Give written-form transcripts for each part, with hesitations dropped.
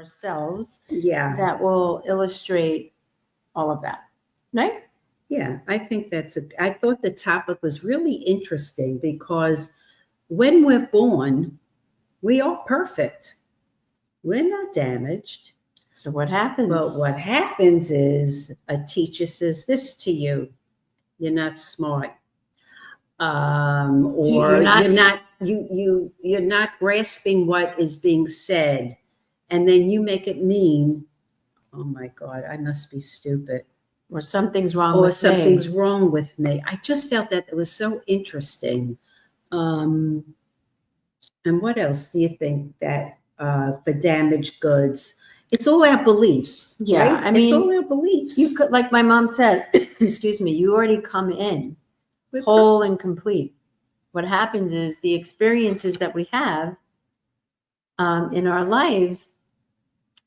ourselves Yeah. that will illustrate all of that, right? Yeah, I think I thought the topic was really interesting because when we're born, we are perfect. We're not damaged. So what happens? But what happens is a teacher says this to you: you're not smart, or you're not grasping what is being said, and then you make it mean, oh my God, I must be stupid. Or something's wrong Or with something's me. wrong with me. I just felt that it was so interesting. And what else do you think that for damaged goods? It's all our beliefs. Yeah, right? I mean, it's all our beliefs. You could, like my mom said, excuse me, you already come in whole and complete. What happens is the experiences that we have in our lives.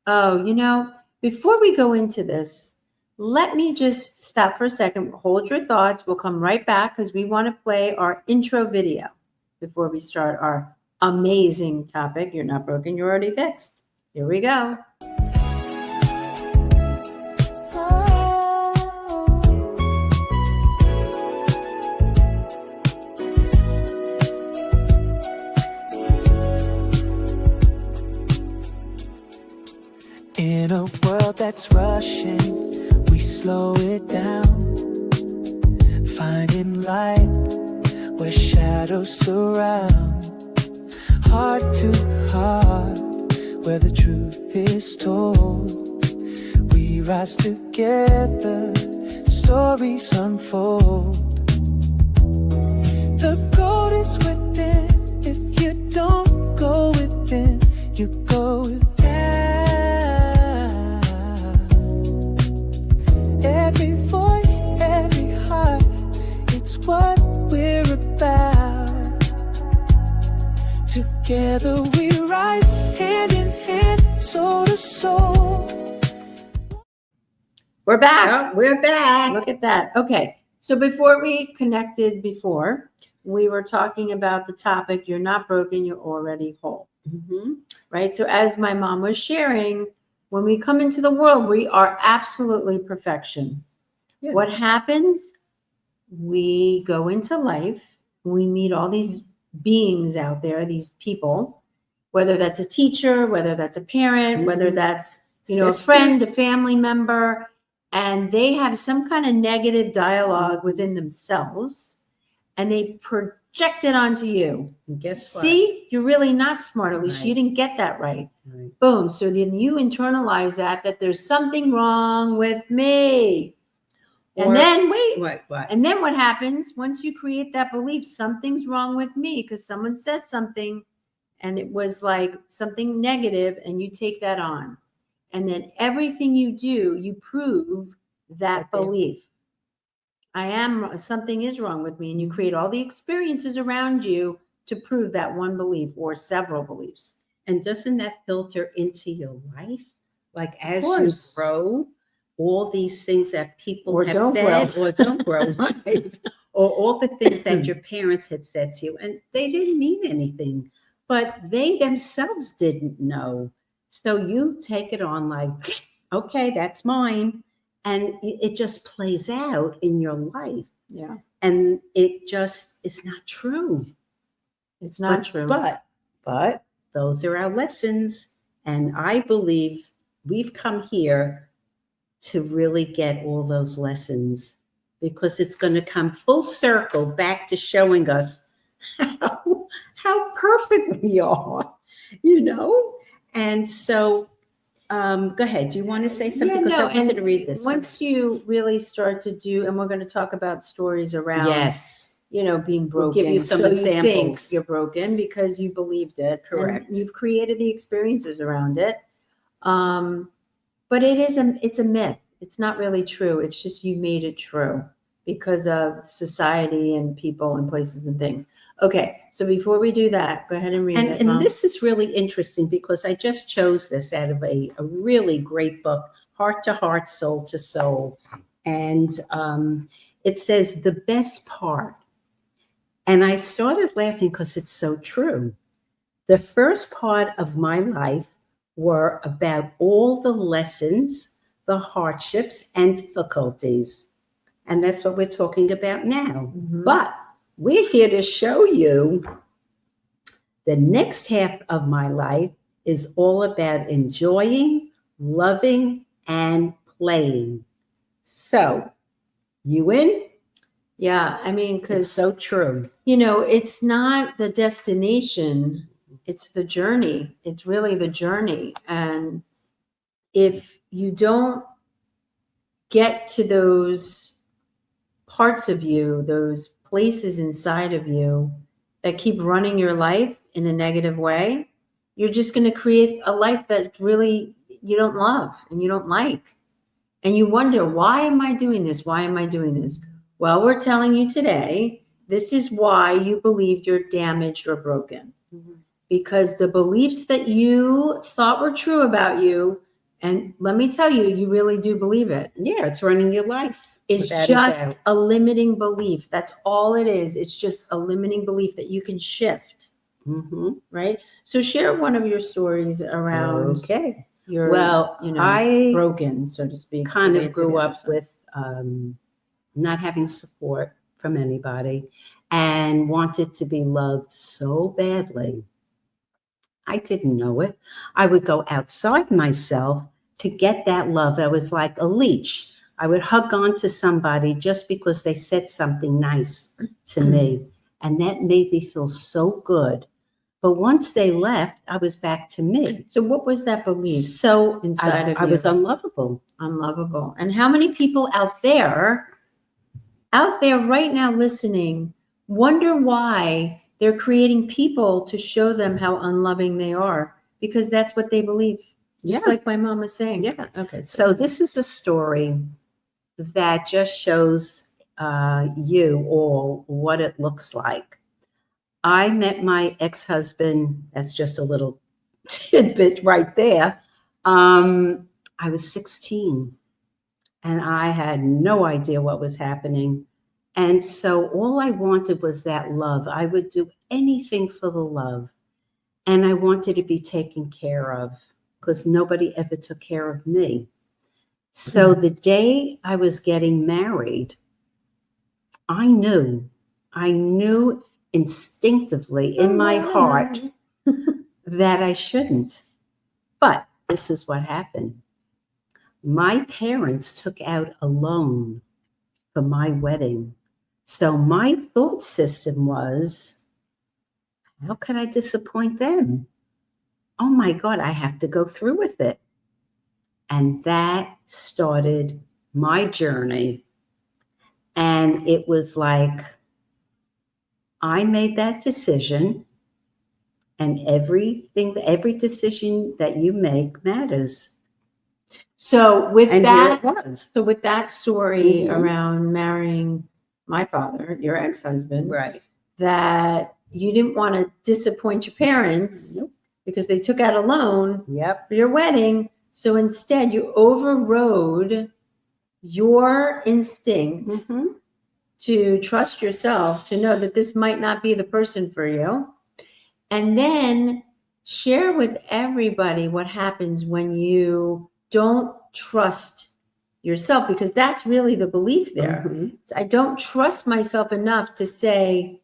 Oh, before we go into this, let me just stop for a second. Hold your thoughts. We'll come right back because we want to play our intro video before we start our amazing topic. You're not broken, you're already fixed. Here we go. In a world that's rushing, we slow it down, finding light where shadows surround, heart to heart where the truth is told. We rise together, stories unfold. The gold is within. If you don't go within, you go without. Every voice, every heart, it's what we're about. Together we rise, hand in hand, soul to soul. We're back. Oh, we're back. Look at that. Okay. So before we connected we were talking about the topic, you're not broken, you're already whole. Mm-hmm. Right? So as my mom was sharing, when we come into the world, we are absolutely perfection. Yeah. What happens? We go into life, we meet all these beings out there, these people, whether that's a teacher, whether that's a parent, whether that's, a friend, a family member, and they have some kind of negative dialogue within themselves, and they project it onto you. And guess what? See, you're really not smart. At least you didn't get that right. Boom. So then you internalize that there's something wrong with me. And then What? And then what happens once you create that belief, something's wrong with me because someone said something and it was like something negative, and you take that on. And then everything you do, you prove that belief. Something is wrong with me. And you create all the experiences around you to prove that one belief or several beliefs. And doesn't that filter into your life? Like as you grow, all these things that people have said or don't grow, right? Or all the things that your parents had said to you, and they didn't mean anything, but they themselves didn't know. So you take it on like, okay, that's mine. And it just plays out in your life. Yeah. And it just is not true. It's not true. But those are our lessons. And I believe we've come here to really get all those lessons, because it's going to come full circle back to showing us how perfect we are, And so go ahead. Do you want to say something? Because I wanted to read this. Once you really start to do, and we're going to talk about stories around, being broken. We'll give you some examples. You think you're broken because you believed it. Correct. And you've created the experiences around it. But it's a myth. It's not really true. It's just you made it true because of society and people and places and things. Okay, so before we do that, go ahead and read it, Mom. And this is really interesting because I just chose this out of a really great book, Heart to Heart, Soul to Soul. And it says the best part. And I started laughing because it's so true. The first part of my life were about all the lessons, the hardships, and difficulties. And that's what we're talking about now. Mhm. But we're here to show you the next half of my life is all about enjoying, loving, and playing. So, you in? Yeah, I mean, It's because, so true. it's not the destination, it's the journey. It's really the journey. And if you don't get to those parts of you, those places inside of you that keep running your life in a negative way, you're just going to create a life that really you don't love and you don't like. And you wonder, why am I doing this? Why am I doing this? Well, we're telling you today, this is why you believed you're damaged or broken. Because the beliefs that you thought were true about you, and let me tell you, you really do believe it. Yeah, it's running your life. It's without a just doubt. a limiting belief. That's all it is. It's just a limiting belief that you can shift, right? So share one of your stories around Okay. your, Well, I broken, so to speak. kind to of get to grew the other up side. with not having support from anybody and wanted to be loved so badly. I didn't know it. I would go outside myself to get that love. I was like a leech. I would hug on to somebody just because they said something nice to me. And that made me feel so good. But once they left, I was back to me. So what was that belief? So inside of I was you? unlovable. Unlovable. And how many people out there right now listening, wonder why they're creating people to show them how unloving they are? Because that's what they believe. Just like my mom was saying. Yeah. Okay. So this is a story that just shows you all what it looks like. I met my ex-husband. That's just a little tidbit right there. I was 16 and I had no idea what was happening. And so all I wanted was that love. I would do anything for the love. And I wanted to be taken care of because nobody ever took care of me. So the day I was getting married, I knew instinctively in my heart that I shouldn't. But this is what happened. My parents took out a loan for my wedding. So my thought system was, how could I disappoint them? Oh my God, I have to go through with it. And that started my journey. And it was like, I made that decision, and every decision that you make matters. So with And that, here it was. so with that story Mhm. around marrying my father, your ex-husband, Right. that you didn't want to disappoint your parents Nope. because they took out a loan Yep. for your wedding. So instead you overrode your instinct Mhm. to trust yourself, to know that this might not be the person for you. And then share with everybody what happens when you don't trust yourself, because that's really the belief there. Mhm. I don't trust myself enough to say,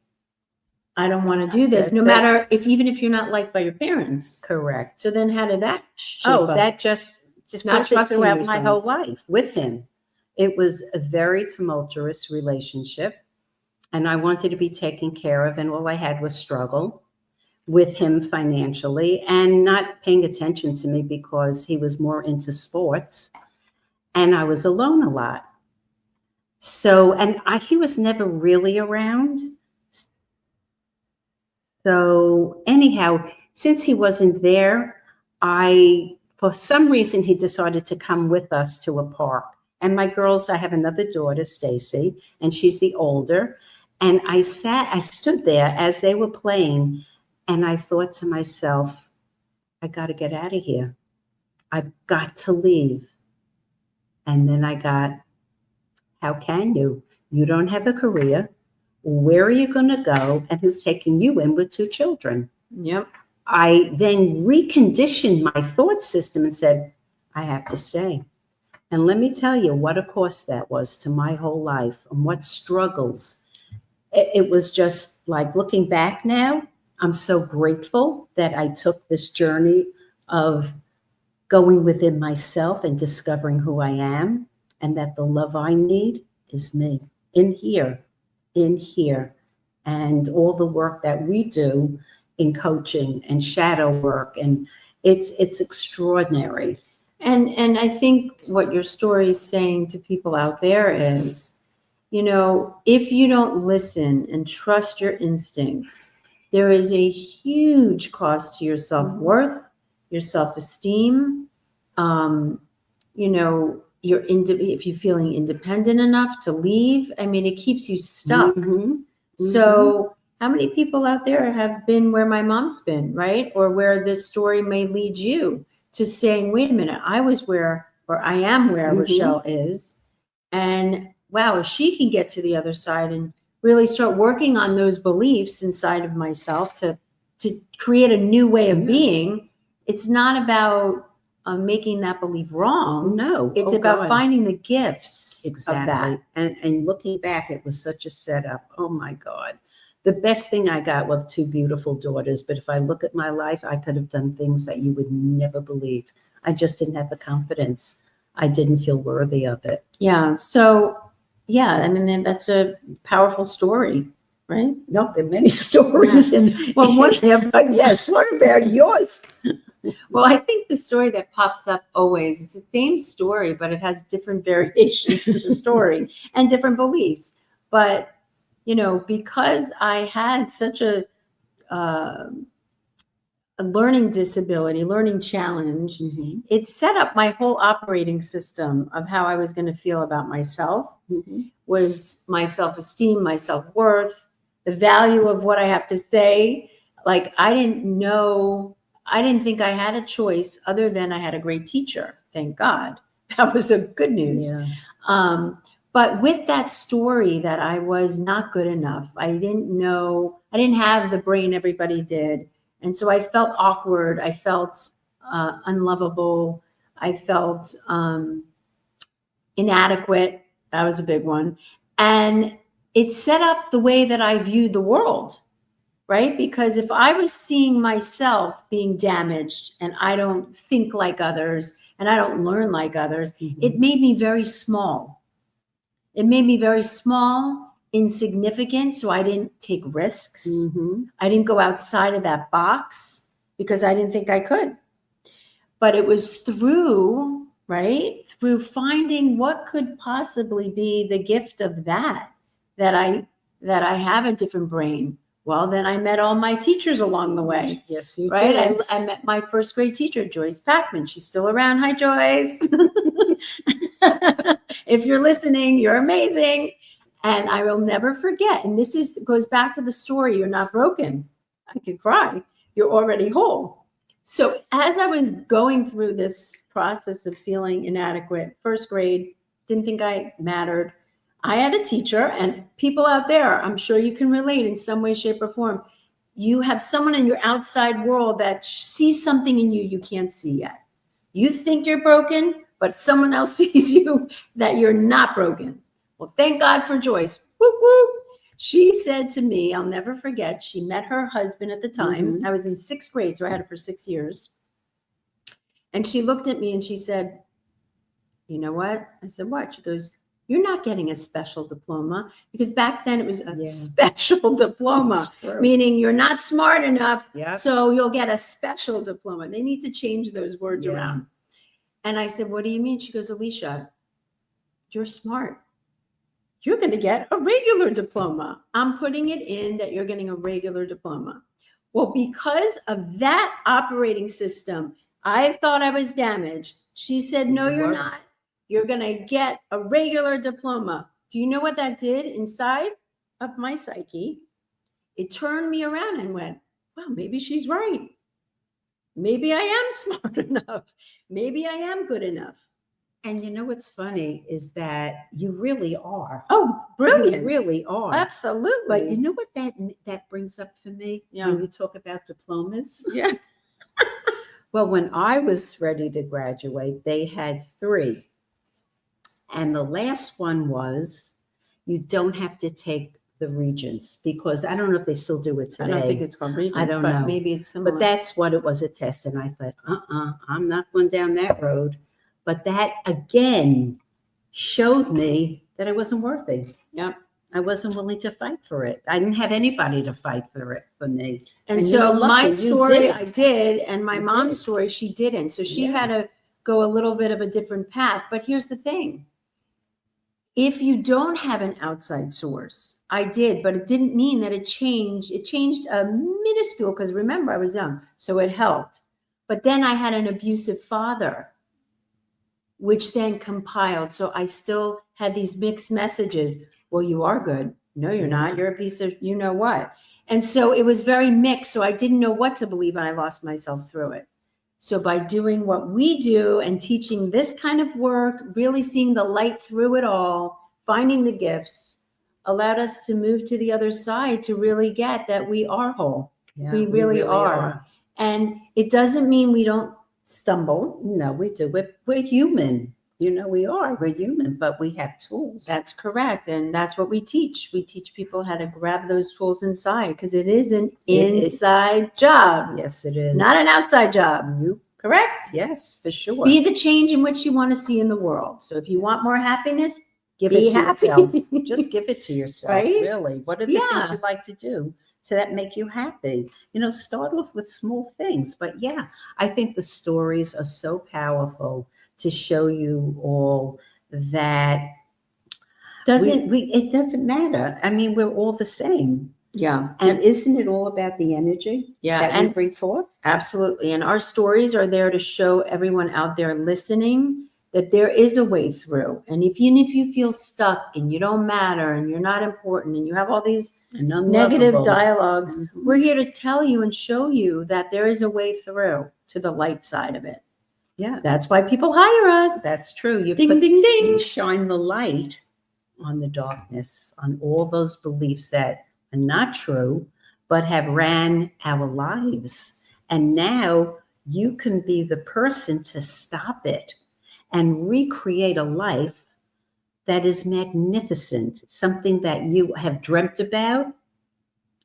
I don't want to do this, no That's it. matter even if you're not liked by your parents. Correct. So then how did that shape up? That just Not put it trusting throughout yourself. my whole life with him. It was a very tumultuous relationship, and I wanted to be taken care of, and all I had was struggle with him financially and not paying attention to me because he was more into sports, and I was alone a lot. So, and he was never really around. So anyhow, since he wasn't there, for some reason, he decided to come with us to a park. And my girls, I have another daughter, Stacy, and she's the older. And I stood there as they were playing, and I thought to myself, I got to get out of here. I've got to leave. And then I got, how can you? You don't have a career. Where are you going to go? And who's taking you in with 2 children? Yep. I then reconditioned my thought system and said, I have to say. And let me tell you what a cost that was to my whole life and what struggles. It was just like looking back now, I'm so grateful that I took this journey of going within myself and discovering who I am, and that the love I need is me in here. And all the work that we do in coaching and shadow work, and it's extraordinary. And I think what your story is saying to people out there is, you know, if you don't listen and trust your instincts, there is a huge cost to your self-worth, your self-esteem. You know, if you're feeling independent enough to leave, I mean, it keeps you stuck. So how many people out there have been where my mom's been, right? Or where this story may lead you to saying, wait a minute, I was where, or I am where Rochelle is. And wow, if she can get to the other side and really start working on those beliefs inside of myself to create a new way of being, it's not about making that belief wrong. No, it's about finding the gifts of that. And looking back, it was such a setup. Oh my God. The best thing I got was 2 beautiful daughters. But if I look at my life, I could have done things that you would never believe. I just didn't have the confidence. I didn't feel worthy of it. Yeah. So, yeah, I mean, that's a powerful story, right? No, there are many stories. Yeah. Well, what about yours? Well, I think the story that pops up always is the same story, but it has different variations to the story and different beliefs. But, you know, because I had such a learning disability, learning challenge, it set up my whole operating system of how I was going to feel about myself, was my self-esteem, my self-worth, the value of what I have to say. Like, I didn't think I had a choice other than I had a great teacher. Thank God. That was a good news. Yeah. But with that story that I was not good enough, I didn't have the brain everybody did. And so I felt awkward. I felt unlovable. I felt inadequate. That was a big one. And it set up the way that I viewed the world, right? Because if I was seeing myself being damaged and I don't think like others and I don't learn like others, it made me very small. It made me very small, insignificant. So I didn't take risks. I didn't go outside of that box because I didn't think I could. But it was through finding what could possibly be the gift of that I have a different brain. Well, then I met all my teachers along the way. Yes, you right? did. I met my first grade teacher, Joyce Packman. She's still around. Hi, Joyce. If you're listening, you're amazing. And I will never forget. And this goes back to the story. You're not broken. I could cry. You're already whole. So as I was going through this process of feeling inadequate, first grade, didn't think I mattered. I had a teacher, and people out there, I'm sure you can relate in some way, shape, or form. You have someone in your outside world that sees something in you you can't see yet. You think you're broken, but someone else sees you that you're not broken. Well, thank God for Joyce. Whoop, whoop. She said to me, I'll never forget, she met her husband at the time. I was in 6th grade, so I had her for 6 years. And she looked at me and she said, you know what? I said, what? She goes, you're not getting a special diploma, because back then it was a special diploma, meaning you're not smart enough. So you'll get a special diploma. They need to change those words around. And I said, what do you mean? She goes, Alisha, you're smart. You're going to get a regular diploma. I'm putting it in that you're getting a regular diploma. Well, because of that operating system, I thought I was damaged. She said, no, you're not. You're going to get a regular diploma. Do you know what that did inside of my psyche? It turned me around and went, well, maybe she's right. Maybe I am smart enough. Maybe I am good enough. And you know what's funny is that you really are. Oh, brilliant. You really are. Absolutely. But you know what that brings up for me when you talk about diplomas? Yeah. Well, when I was ready to graduate, they had 3. And the last one was you don't have to take the Regents, because I don't know if they still do it today. I don't think it's called Regents. I don't know. Maybe it's similar. But that's what it was, a test. And I thought, I'm not going down that road. But that, again, showed me that I wasn't worthy. Yep. I wasn't willing to fight for it. I didn't have anybody to fight for me. And so my story, I did, and my mom's story, she didn't. So she had to go a little bit of a different path. But here's the thing. If you don't have an outside source, I did, but it didn't mean that it changed. It changed a minuscule, because remember, I was young, so it helped. But then I had an abusive father, which then compiled. So I still had these mixed messages. Well, you are good. No, you're not. You're a piece of you know what. And so it was very mixed. So I didn't know what to believe, and I lost myself through it. So by doing what we do and teaching this kind of work, really seeing the light through it all, finding the gifts, allowed us to move to the other side to really get that we are whole. Yeah, we really are. And it doesn't mean we don't stumble. No, we do. We're human. You know, we are. We're human, but we have tools. That's correct. And that's what we teach. We teach people how to grab those tools inside, because it is an inside job. Yes, it is. Not an outside job. Correct? Yes, for sure. Be the change in which you want to see in the world. So if you want more happiness, give it to yourself. Just give it to yourself. Right? Really. What are the things you like to do to that make you happy? You know, start off with small things. But yeah, I think the stories are so powerful to show you all that it doesn't matter. I mean, we're all the same. Yeah. And isn't it all about the energy that we bring forth? Absolutely. And our stories are there to show everyone out there listening that there is a way through. And even if you feel stuck and you don't matter and you're not important and you have all these negative dialogues, we're here to tell you and show you that there is a way through to the light side of it. Yeah. That's why people hire us. That's true. You You shine the light on the darkness, on all those beliefs that are not true, but have ran our lives. And now you can be the person to stop it and recreate a life that is magnificent, something that you have dreamt about.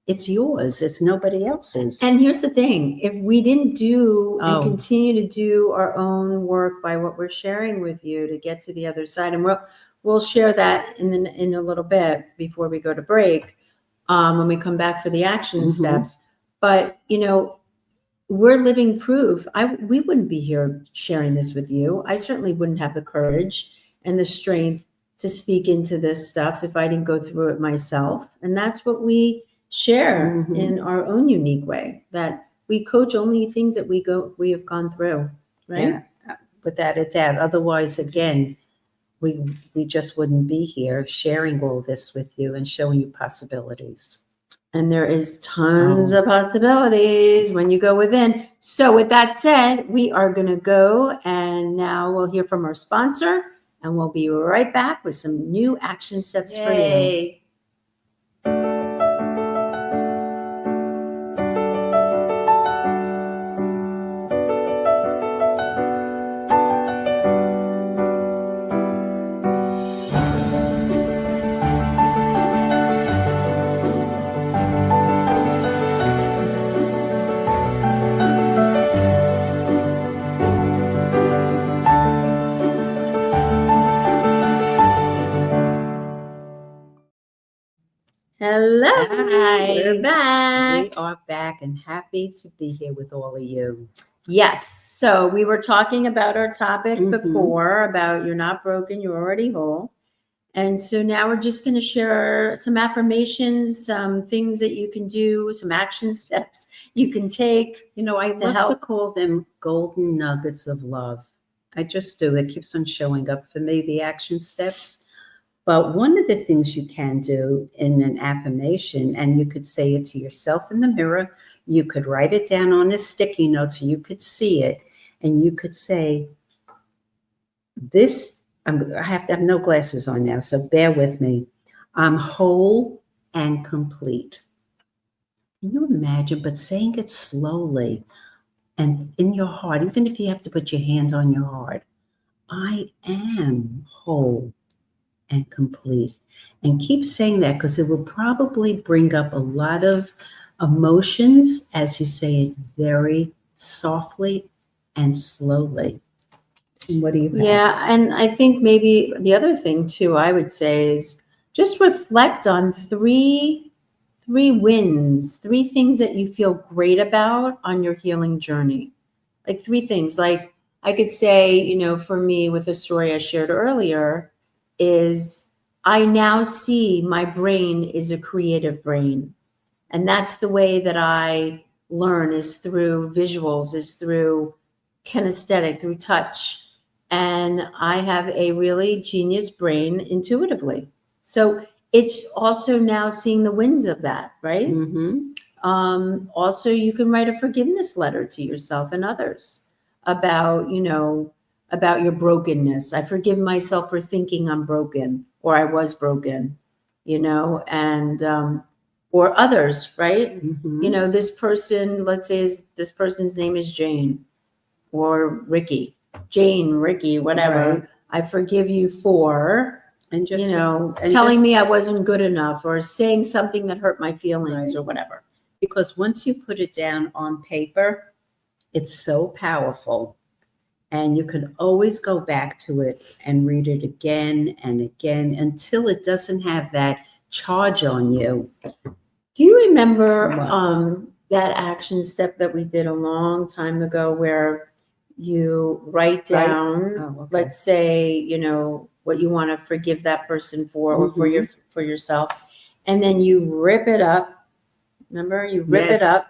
It's yours. It's nobody else's. And here's the thing. If we didn't do and continue to do our own work by what we're sharing with you to get to the other side, and we'll share that in a little bit before we go to break, when we come back for the action steps. But, you know, we're living proof. We wouldn't be here sharing this with you. I certainly wouldn't have the courage and the strength to speak into this stuff if I didn't go through it myself. And that's what we share in our own unique way, that we coach only things that we have gone through, right? Yeah, without a doubt. Otherwise, again, we just wouldn't be here sharing all this with you and showing you possibilities. And there is tons of possibilities when you go within. So with that said, we are going to go, and now we'll hear from our sponsor, and we'll be right back with some new action steps for you. Hello. Hi. We're back. We are back and happy to be here with all of you. Yes. So we were talking about our topic before about you're not broken, you're already whole. And so now we're just going to share some affirmations, some things that you can do, some action steps you can take. You know, I love to call them golden nuggets of love. I just do. It keeps on showing up for me, the action steps. But one of the things you can do in an affirmation, and you could say it to yourself in the mirror, you could write it down on a sticky note so you could see it, and you could say, I have to have no glasses on now, so bear with me. I'm whole and complete. Can you imagine? But saying it slowly and in your heart, even if you have to put your hands on your heart, I am whole and complete. And keep saying that, because it will probably bring up a lot of emotions as you say it very softly and slowly. What do you have? Yeah, and I think maybe the other thing too, I would say, is just reflect on three wins, three things that you feel great about on your healing journey. Like three things. Like I could say, you know, for me, with the story I shared earlier, is I now see my brain is a creative brain. And that's the way that I learn, is through visuals, is through kinesthetic, through touch. And I have a really genius brain intuitively. So it's also now seeing the wins of that, right? Mm-hmm. Also, you can write a forgiveness letter to yourself and others about, you know, about your brokenness. I forgive myself for thinking I'm broken, or I was broken, you know, and or others, right? Mm-hmm. You know, this person, let's say this person's name is Jane or Ricky. Jane, Ricky, whatever. Right. I forgive you for, And just, you know, and telling just, me I wasn't good enough, or saying something that hurt my feelings, Right. or whatever. Because once you put it down on paper, it's so powerful. And you can always go back to it and read it again and again until it doesn't have that charge on you. Do you remember What? that action step that we did a long time ago, where you write down, Oh, okay. let's say, you know, what you want to forgive that person for, or for yourself, and then you rip it up. Remember, you rip it up,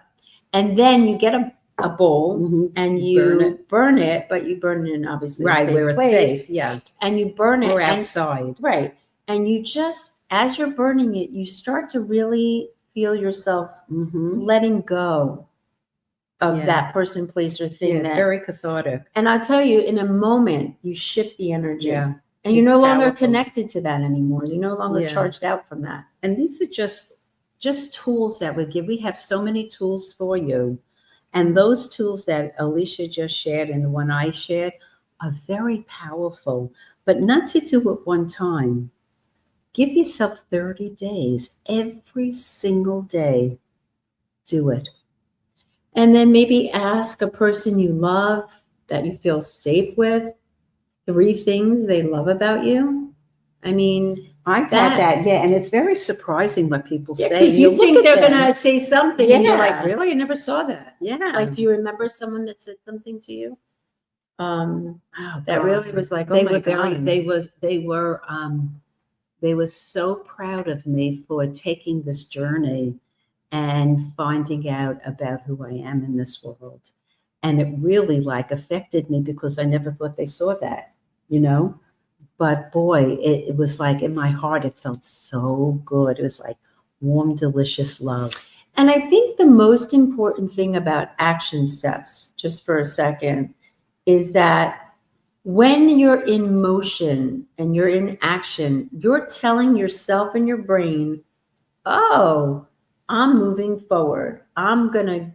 and then you get a bowl, Mm-hmm. and you burn it, but you burn it in obviously a safe Where it's place. safe, yeah. And you burn it Or outside. right. And you just, as you're burning it, you start to really feel yourself letting go of that person, place, or thing. Yeah, very cathartic. And I'll tell you, in a moment, you shift the energy. Yeah. And you're no longer powerful. Connected to that anymore. You're no longer charged out from that. And these are just tools that we give. We have so many tools for you. And those tools that Alisha just shared and the one I shared are very powerful, but not to do it one time. Give yourself 30 days, every single day. Do it. And then maybe ask a person you love, that you feel safe with, 3 things they love about you. I mean, I've had that, yeah, and it's very surprising what people say. Because you think they're going to say something, and you're like, really? I never saw that. Yeah. Like, do you remember someone that said something to you? That really was like, oh they my were God. They were so proud of me for taking this journey and finding out about who I am in this world. And it really affected me, because I never thought they saw that, you know? But boy, it was like in my heart, it felt so good. It was like warm, delicious love. And I think the most important thing about action steps, just for a second, is that when you're in motion and you're in action, you're telling yourself and your brain, oh, I'm moving forward. I'm going to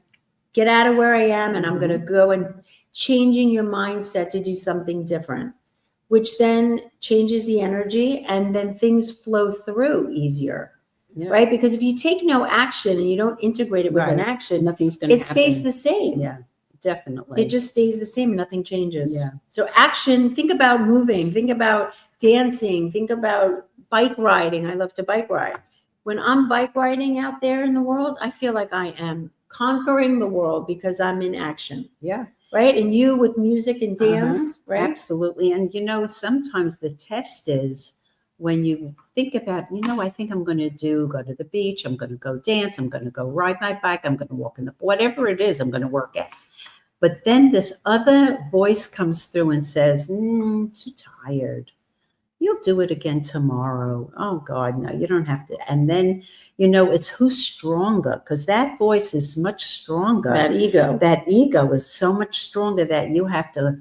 get out of where I am, and I'm going to go, and changing your mindset to do something different, which then changes the energy, and then things flow through easier, right? Because if you take no action and you don't integrate it with an action, nothing's going to happen. It stays the same. Yeah, definitely. It just stays the same. Nothing changes. Yeah. So action, think about moving, think about dancing, think about bike riding. I love to bike ride. When I'm bike riding out there in the world, I feel like I am conquering the world, because I'm in action. Yeah. Right? And you with music and dance, right? Absolutely. And, sometimes the test is when you think about, I think I'm going to go to the beach, I'm going to go dance, I'm going to go ride my bike, I'm going to walk in whatever it is, I'm going to work at. But then this other voice comes through and says, too tired. You'll do it again tomorrow. Oh God, no, you don't have to. And then, it's who's stronger, because that voice is much stronger. That ego is so much stronger that you have to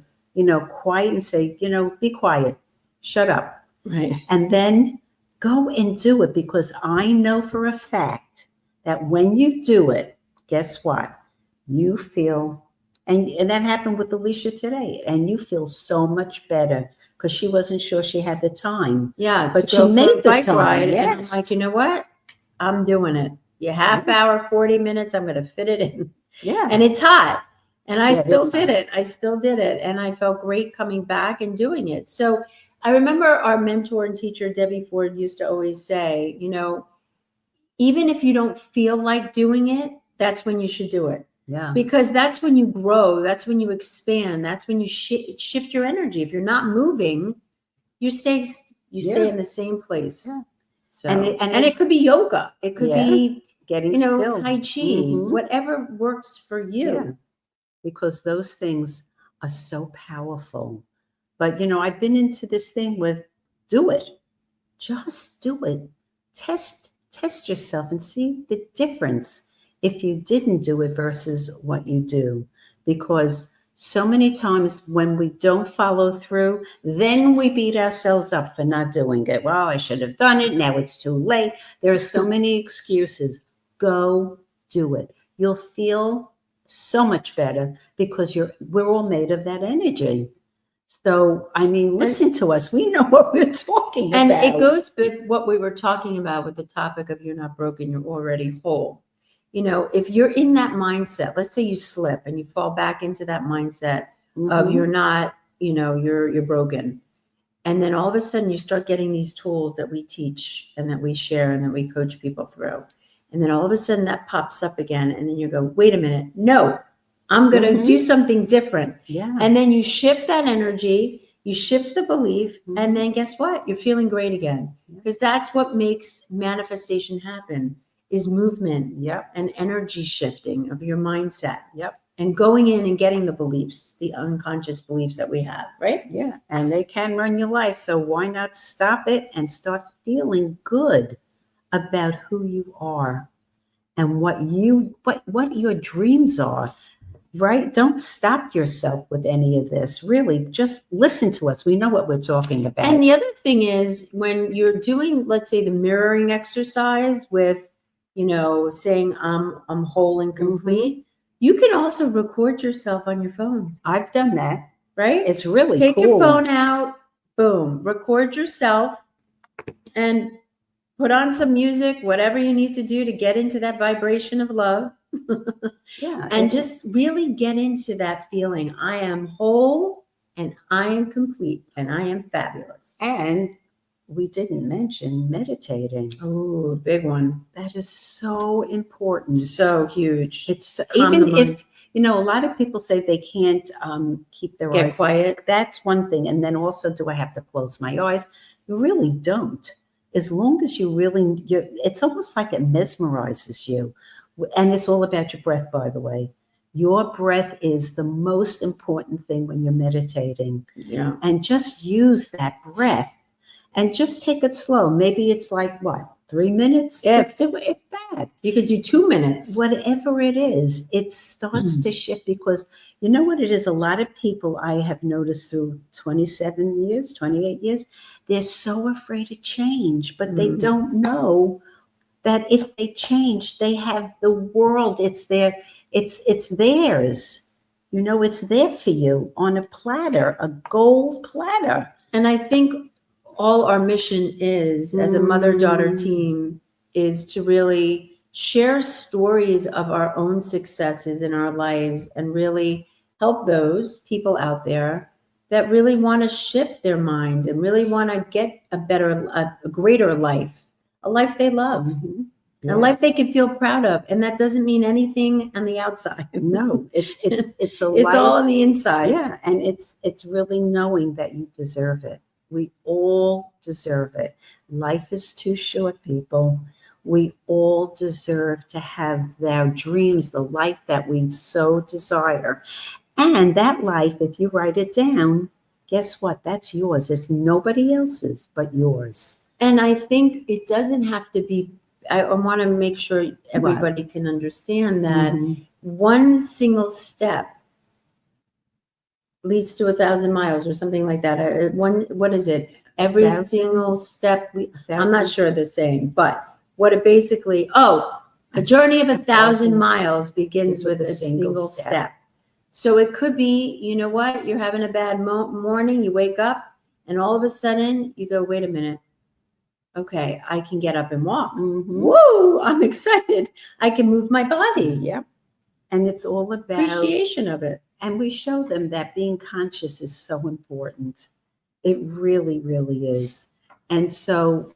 quiet and say, be quiet, shut up. Right. And then go and do it, because I know for a fact that when you do it, guess what? You feel, and that happened with Alisha today, and you feel so much better because she wasn't sure she had the time. Yeah. But to she go for made a the bike time, ride, and I'm yes. like, you know what? I'm doing it. Yeah, half hour, 40 minutes. I'm going to fit it in. Yeah. And it's hot. And I Yeah, it still is did hot. it. I still did it. And I felt great coming back and doing it. So I remember our mentor and teacher, Debbie Ford, used to always say, even if you don't feel like doing it, that's when you should do it. Yeah. Because that's when you grow. That's when you expand. That's when you shift your energy. If you're not moving, you stay in the same place. Yeah. So, And it could be yoga. It could be, getting still. Tai Chi, Mhm. whatever works for you. Yeah. Because those things are so powerful. But, I've been into this thing with do it. Just do it. Test yourself and see the difference if you didn't do it versus what you do. Because so many times when we don't follow through, then we beat ourselves up for not doing it. Well, I should have done it. Now it's too late. There are so many excuses. Go do it. You'll feel so much better because we're all made of that energy. So, listen to us. We know what we're talking And about. it goes with what we were talking about with the topic of you're not broken, you're already whole. If you're in that mindset, let's say you slip and you fall back into that mindset of you're not, you're broken. And then all of a sudden you start getting these tools that we teach and that we share and that we coach people through. And then all of a sudden that pops up again. And then you go, wait a minute. No, I'm going to do something different. Yeah. And then you shift that energy, you shift the belief, and then guess what? You're feeling great again. Because that's what makes manifestation happen, is movement and energy shifting of your mindset. Yep. And going in and getting the beliefs, the unconscious beliefs that we have, right? Yeah. And they can run your life. So why not stop it and start feeling good about who you are and what your dreams are. Right? Don't stop yourself with any of this. Really, just listen to us. We know what we're talking about. And the other thing is when you're doing, let's say, the mirroring exercise with, saying I'm whole and complete, you can also record yourself on your phone. I've done that. Right? It's really Take cool. your phone out, boom, record yourself and put on some music, whatever you need to do to get into that vibration of love. Yeah. And just really get into that feeling. I am whole and I am complete and I am fabulous. And we didn't mention meditating. Oh, big one. That is so important. So huge. It's even if, a lot of people say they can't keep their eyes quiet. That's one thing. And then also, do I have to close my eyes? You really don't. As long as it's almost like it mesmerizes you. And it's all about your breath, by the way. Your breath is the most important thing when you're meditating. Yeah. And just use that breath and just take it slow. Maybe it's like, 3 minutes? Yeah. Do it bad. You could do 2 minutes. Whatever it is, it starts to shift because you know what it is? A lot of people I have noticed through 27 years, 28 years, they're so afraid of change, but they don't know that if they change, they have the world. It's theirs. It's there for you on a platter, a gold platter. And I think all our mission is, as a mother-daughter team, is to really share stories of our own successes in our lives and really help those people out there that really want to shift their minds and really want to get a greater life, a life they love, a life they can feel proud of. And that doesn't mean anything on the outside. No, it's it's all on the inside. Yeah, and it's really knowing that you deserve it. We all deserve it. Life is too short, people. We all deserve to have our dreams, the life that we so desire. And that life, if you write it down, guess what? That's yours. It's nobody else's but yours. And I think it doesn't have to be, I want to make sure everybody can understand that one single step leads to 1,000 miles or something like that. What is it? Every 1,000? single step. I'm not 1,000? sure the saying, but what it basically, a journey of 1,000 miles begins with a single step. So it could be, you know what, you're having a bad morning, you wake up, and all of a sudden you go, wait a minute. Okay, I can get up and walk. Mm-hmm. Woo! I'm excited. I can move my body. Yep. And it's all about Appreciation of it. And we show them that being conscious is so important. It really, really is. And so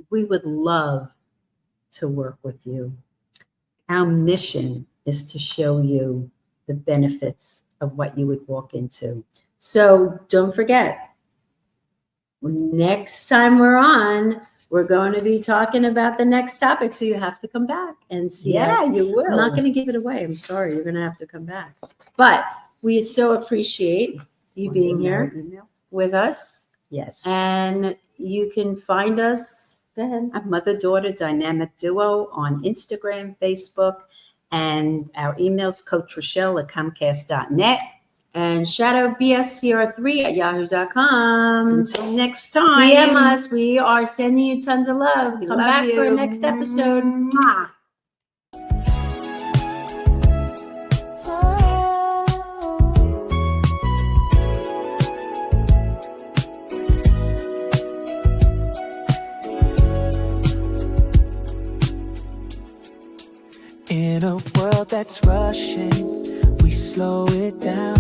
we would love to work with you. Our mission is to show you the benefits of what you would walk into. So don't forget, next time we're on, we're going to be talking about the next topic. So you have to come back and see us. You will. I'm not going to give it away. I'm sorry. You're going to have to come back. But we so appreciate you being here with us. Yes. And you can find us. Go ahead. A mother-daughter dynamic duo on Instagram, Facebook, and our emails, Coach Rochelle at Comcast.net. And shadowbstr3@yahoo.com. Until next time. DM us. We are sending you tons of love. Come back for a next episode. Mwah. In a world that's rushing, we slow it down.